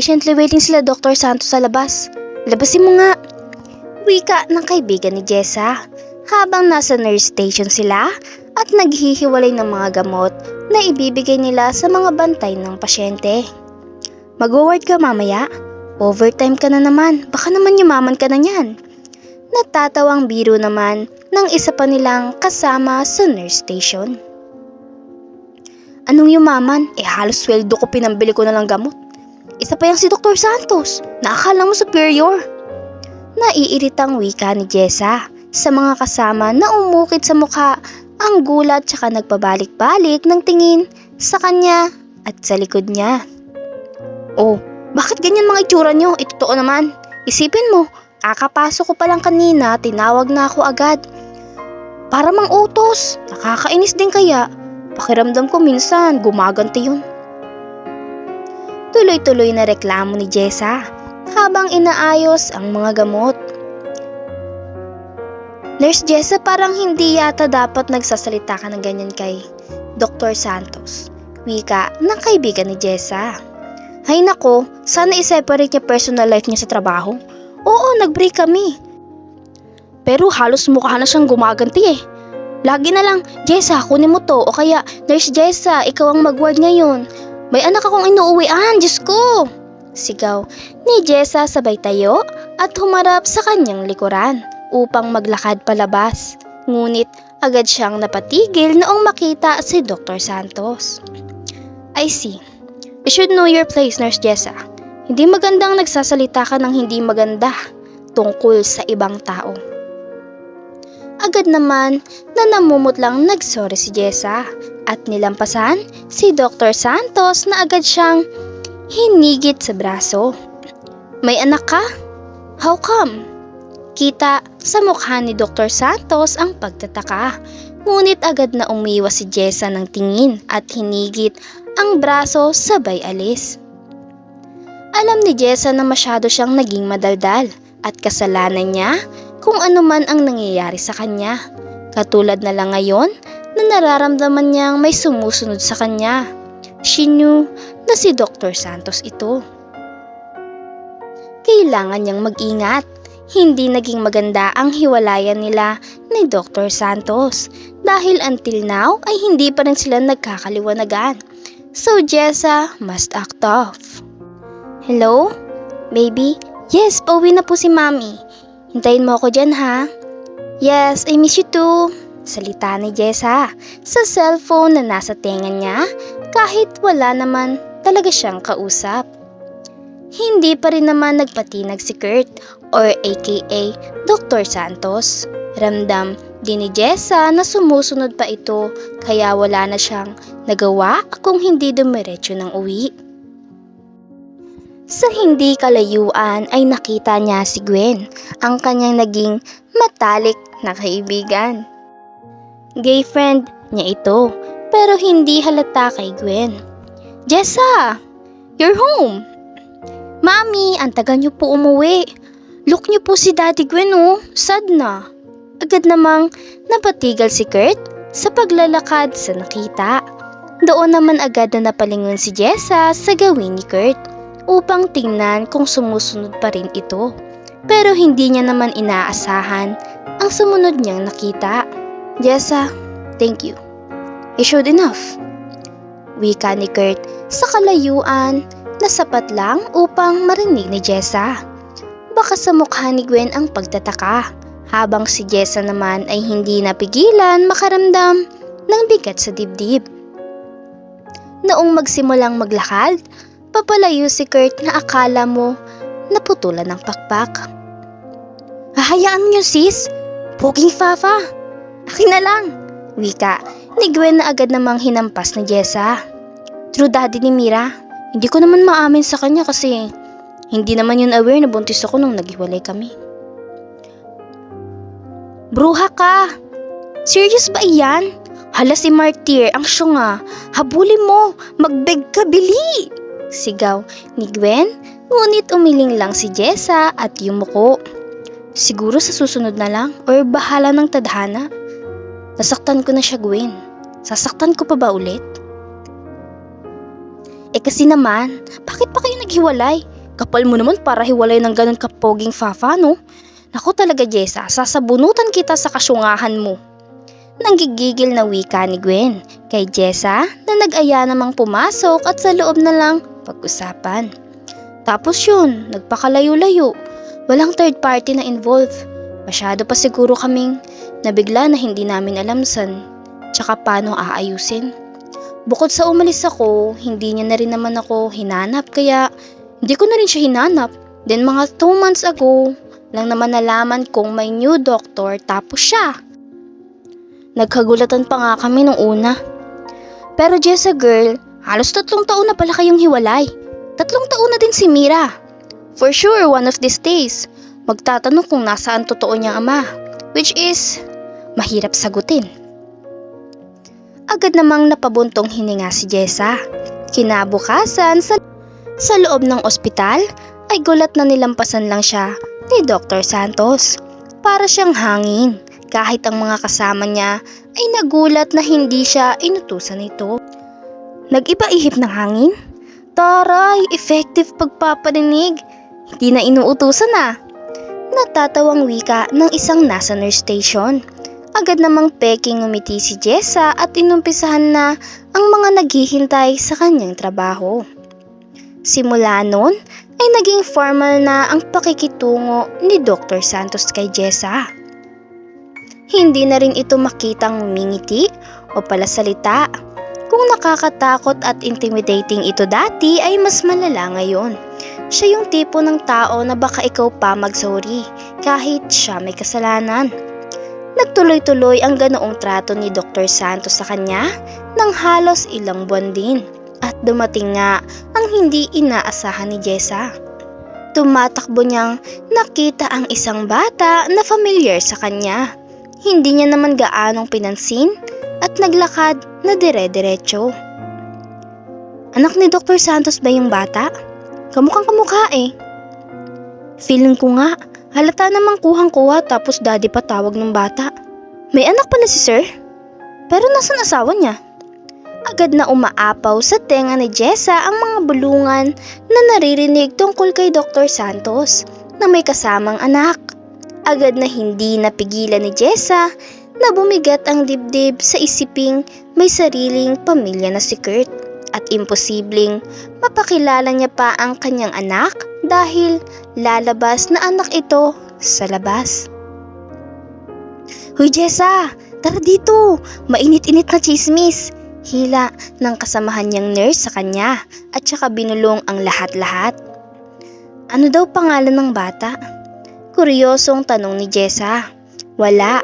Patiently waiting sila Dr. Santos sa labas. Labasin mo nga. Wika ng kaibigan ni Jessa habang nasa nurse station sila at naghihiwalay ng mga gamot na ibibigay nila sa mga bantay ng pasyente. Mag-ward ka mamaya. Overtime ka na naman. Baka naman yumaman ka na niyan. Natatawang biro naman ng isa pa nilang kasama sa nurse station. Anong yumaman? Halos sweldo ko pinambili ko na lang gamot. Isa pa yang si Dr. Santos. Naakala mo superior. Naiiritang wika ni Jessa sa mga kasama na umukit sa mukha ang gulat tsaka nagpabalik-balik ng tingin sa kanya at sa likod niya. Oh, bakit ganyan mga itsura nyo? Totoo naman. Isipin mo, kakapasok ko pa lang kanina, tinawag na ako agad. Para mang utos, nakakainis din kaya. Pakiramdam ko minsan, gumaganti yun. Tuloy-tuloy na reklamo ni Jessa habang inaayos ang mga gamot. Nurse Jessa, parang hindi yata dapat nagsasalita ka ng ganyan kay Dr. Santos. Wika ng kaibigan ni Jessa. Hay nako, sana i-separate niya personal life niya sa trabaho. Oo, nag-break kami. Pero halos mukha na siyang gumaganti eh. Lagi na lang, Jessa, kunin mo to. O kaya, Nurse Jessa, ikaw ang mag-ward ngayon. May anak akong inuuwian, Diyos ko. Sigaw ni Jessa sabay tayo at humarap sa kanyang likuran upang maglakad palabas. Ngunit agad siyang napatigil noong makita si Dr. Santos. I see. You should know your place, Nurse Jessa. Hindi magandang nagsasalita ka ng hindi maganda tungkol sa ibang tao. Agad naman na namumutlang nagsorry si Jessa at nilampasan si Dr. Santos na agad siyang hinigit sa braso. May anak ka? How come? Kita sa mukha ni Dr. Santos ang pagtataka. Ngunit agad na umiwas si Jessa ng tingin at hinigit ang braso sabay alis. Alam ni Jessa na masyado siyang naging madaldal at kasalanan niya kung ano man ang nangyayari sa kanya. Katulad na lang ngayon na nararamdaman niyang may sumusunod sa kanya. She knew na si Dr. Santos ito. Kailangan niyang mag-ingat. Hindi naging maganda ang hiwalayan nila ni Dr. Santos dahil until now ay hindi pa rin sila nagkakaliwanagan. So Jessa must act tough. Hello? Baby? Yes, pauwi na po si Mami. Hintayin mo ako dyan ha? Yes, I miss you too. Salita ni Jessa sa cellphone na nasa tenga niya kahit wala naman talaga siyang kausap. Hindi pa rin naman nagpatinag si Kurt or aka Dr. Santos. Ramdam din ni Jessa na sumusunod pa ito kaya wala na siyang nagawa kung hindi dumiretso ng uwi. Sa hindi kalayuan ay nakita niya si Gwen, ang kanyang naging matalik na kaibigan. Gay friend niya ito pero hindi halata kay Gwen. Jessa, you're home! Mami, ang tagal niyo po umuwi. Look niyo po si Daddy Gwen oh, sad na. Agad namang napatigal si Kurt sa paglalakad sa nakita. Doon naman agad na napalingon si Jessa sa gawin ni Kurt upang tingnan kung sumusunod pa rin ito. Pero hindi niya naman inaasahan ang sumunod niyang nakita. Jessa, thank you. You showed enough. Wika ni Kurt sa kalayuan na sapat lang upang marinig ni Jessa. Baka sa mukha ni Gwen ang pagtataka, habang si Jessa naman ay hindi napigilan makaramdam ng bigat sa dibdib. Noong magsimulang maglakad, papalayo si Kurt na akala mo naputulan ng pakpak. Hahayaan mo yun sis, poging fafa. Akin na lang. Wika ni Gwen na agad namang hinampas ni Jessa. True daddy ni Mira. Hindi ko naman maamin sa kanya kasi hindi naman yun aware na buntis ako nung naghiwalay kami. Bruha ka! Serious ba iyan? Hala si Martyr, ang syunga. Habulin mo! Magbeg ka, bili! Sigaw ni Gwen, ngunit umiling lang si Jessa at yumuko. Siguro sa susunod na lang or bahala ng tadhana. Nasaktan ko na siya, Gwen. Sasaktan ko pa ba ulit? Kasi naman, bakit pa kayo naghiwalay? Kapal mo naman para hiwalay ng ganun kapoging fafa, no? Naku talaga, Jessa, sasabunutan kita sa kasyungahan mo. Nanggigigil na wika ni Gwen kay Jessa na nag-aya namang pumasok at sa loob na lang pag-usapan. Tapos yun, nagpakalayo-layo. Walang third party na involved. Masyado pa siguro kaming nabigla na hindi namin alam san tsaka paano aayusin. Bukod sa umalis ako, hindi niya na rin naman ako hinanap kaya hindi ko na rin siya hinanap. Then mga 2 months ago lang naman nalaman kong may new doctor tapos siya. Nagkagulatan pa nga kami nung una. Pero Jessa girl, halos 3 taon na pala kayong hiwalay. 3 taon na din si Mira. For sure, one of these days, magtatanong kung nasaan totoo niyang ama. Which is, mahirap sagutin. Agad namang napabuntong hininga si Jessa. Kinabukasan sa loob ng ospital ay gulat na nilampasan lang siya ni Dr. Santos. Para siyang hangin. Kahit ang mga kasama niya ay nagulat na hindi siya inutusan nito. Nag-iba ihip ng hangin? Taray, effective pagpaparinig. Hindi na inuutusan ah. Natatawang wika ng isang nasa nurse station. Agad namang peking ngumiti si Jessa at inumpisahan na ang mga naghihintay sa kanyang trabaho. Simula noon ay naging formal na ang pakikitungo ni Dr. Santos kay Jessa. Hindi na rin ito makitang ngumingiti o palasalita. Kung nakakatakot at intimidating ito dati ay mas malala ngayon. Siya yung tipo ng tao na baka ikaw pa magsorry kahit siya may kasalanan. Nagtuloy-tuloy ang ganoong trato ni Dr. Santos sa kanya ng halos ilang buwan din. At dumating nga ang hindi inaasahan ni Jessa. Tumatakbo niyang nakita ang isang bata na familiar sa kanya. Hindi niya naman gaanong pinansin at naglakad na dire-diretso. Anak ni Dr. Santos ba yung bata? Kamukhang kamukha eh. Feeling ko nga, halata namang kuhang-kuha tapos daddy pa tawag ng bata. May anak pala si sir? Pero nasan asawa niya? Agad na umaapaw sa tenga ni Jessa ang mga bulungan na naririnig tungkol kay Dr. Santos na may kasamang anak. Agad na hindi napigilan ni Jessa na bumigat ang dibdib sa isiping may sariling pamilya na si Kurt at imposibleng mapakilala niya pa ang kanyang anak dahil lalabas na anak ito sa labas. Hoy Jessa, tara dito, mainit-init na chismis. Hila ng kasamahan niyang nurse sa kanya at saka binulong ang lahat-lahat. Ano daw pangalan ng bata? Kuryosong tanong ni Jessa. Wala,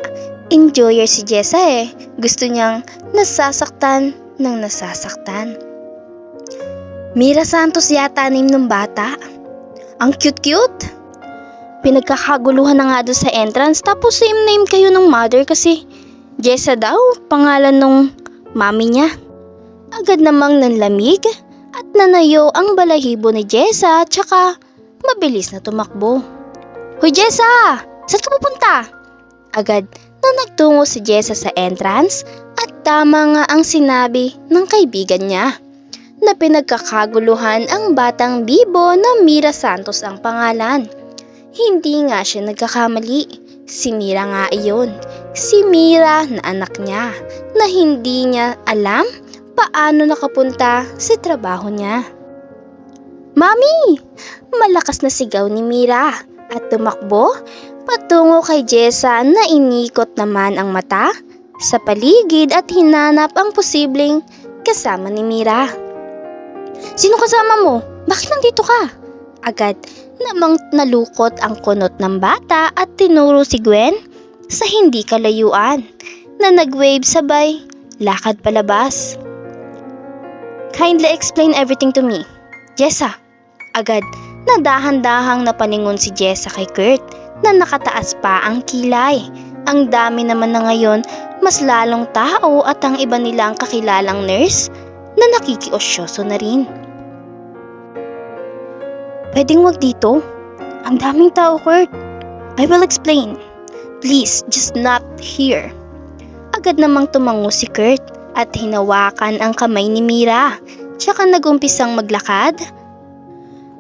enjoyer si Jessa eh. Gusto niyang nasasaktan ng nasasaktan. Mira Santos yata name ng bata. Ang cute-cute. Pinagkakaguluhan na nga doon sa entrance tapos same name kayo ng mother kasi Jessa daw pangalan nung mami niya. Agad namang nanlamig at nanayo ang balahibo ni Jessa tsaka mabilis na tumakbo. Hoy Jessa! Saan ka pupunta? Agad na nagtungo si Jessa sa entrance at tama nga ang sinabi ng kaibigan niya na pinagkakaguluhan ang batang bibo na Mira Santos ang pangalan. Hindi nga siya nagkakamali. Si Mira nga iyon. Si Mira na anak niya na hindi niya alam paano nakapunta sa trabaho niya. Mami! Malakas na sigaw ni Mira at tumakbo patungo kay Jessa na inikot naman ang mata sa paligid at hinanap ang posibleng kasama ni Mira. Sino kasama mo? Bakit nandito ka? Agad namang nalukot ang kunot ng bata at tinuro si Gwen sa hindi kalayuan na nag-wave sabay lakad palabas. Kindly explain everything to me. Jessa. Agad na dahan-dahang napaningon si Jessa kay Kurt na nakataas pa ang kilay. Ang dami naman na ngayon, mas lalong tao at ang iba nilang kakilalang nurse na nakikiosyoso na rin. Pwedeng wag dito? Ang daming tao, Kurt. I will explain. Please, just not here. Agad namang tumango si Kurt at hinawakan ang kamay ni Mira. tsaka nag-umpisang maglakad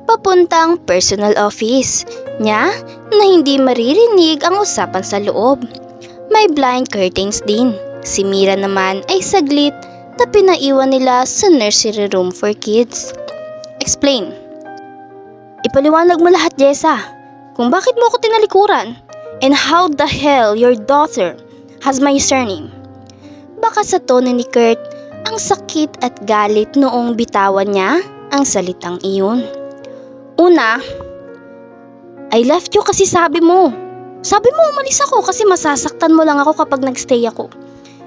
papuntang personal office niya na hindi maririnig ang usapan sa loob. May blind curtains din. Si Mira naman ay saglit na pinaiwan nila sa nursery room for kids. Explain. Ipaliwanag mo lahat, Jessa, kung bakit mo ako tinalikuran and how the hell your daughter has my surname. Baka sa tono ni Kurt ang sakit at galit noong bitawan niya ang salitang iyon. Una, I left you kasi sabi mo. Sabi mo umalis ako kasi masasaktan mo lang ako kapag nagstay ako.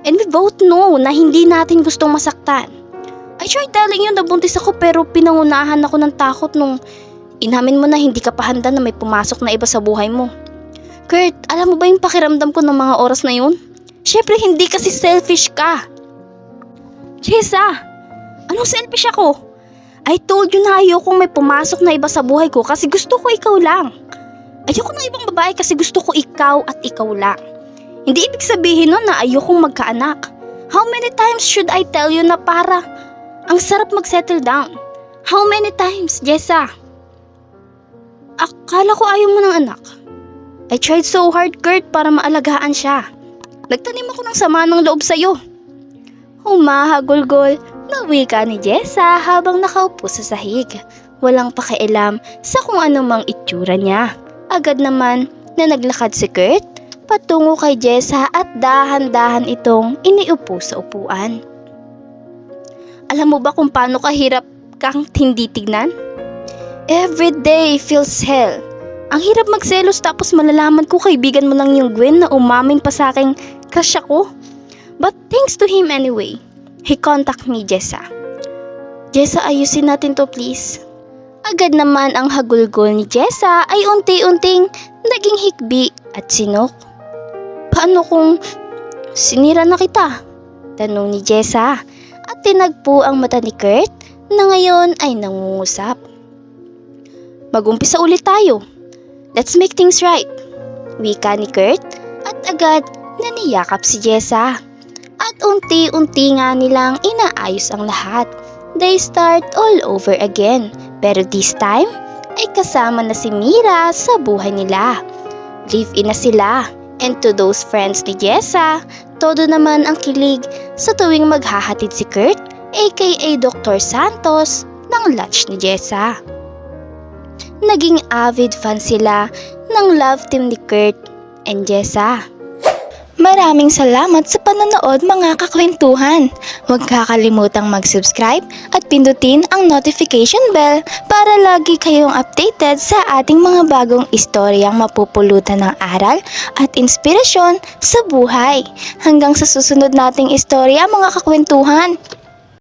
And we both know na hindi natin gustong masaktan. I tried telling you na buntis ako pero pinangunahan ako ng takot nung inamin mo na hindi ka pa handa na may pumasok na iba sa buhay mo. Kurt, alam mo ba yung pakiramdam ko ng mga oras na yun? Syempre hindi kasi selfish ka. Jessa, anong selfish ako? I told you na ayokong may pumasok na iba sa buhay ko kasi gusto ko ikaw lang. Ayoko ng ibang babae kasi gusto ko ikaw at ikaw lang. Hindi ibig sabihin nun na ayokong magkaanak. How many times should I tell you na para ang sarap mag-settle down? How many times, Jessa? Akala ko ayaw mo ng anak. I tried so hard, Kurt, para maalagaan siya. Nagtanim ako ng sama ng loob sa'yo. Humahagulgol na wika ni Jessa habang nakaupo sa sahig. Walang pakialam sa kung anumang itsura niya. Agad naman na naglakad si Kurt patungo kay Jessa at dahan-dahan itong iniupo sa upuan. Alam mo ba kung paano kahirap kang hindi tignan? Every day feels hell. Ang hirap magselos tapos malalaman ko kaibigan mo lang yung Gwen na umamin pa sa aking crush ako. But thanks to him anyway. He contact me, Jessa. Jessa, ayusin natin to please. Agad naman ang hagulgol ni Jessa ay unti-unting naging hikbi at sinok. Paano kung sinira na kita? Tanong ni Jessa at tinagpo ang mata ni Kurt na ngayon ay nangungusap. Mag-umpisa ulit tayo. Let's make things right. Wika ni Kurt at agad na niyakap si Jessa. At unti-unti nga nilang inaayos ang lahat. They start all over again. Pero this time ay kasama na si Mira sa buhay nila. Live-in na sila. And to those friends ni Jessa, todo naman ang kilig sa tuwing maghahatid si Kurt, aka Dr. Santos, ng lunch ni Jessa. Naging avid fan sila ng love team ni Kurt and Jessa. Maraming salamat sa panonood mga kakwentuhan. Huwag kakalimutang mag-subscribe at pindutin ang notification bell para lagi kayong updated sa ating mga bagong istoryang mapupulutan ng aral at inspirasyon sa buhay. Hanggang sa susunod nating istorya mga kakwentuhan.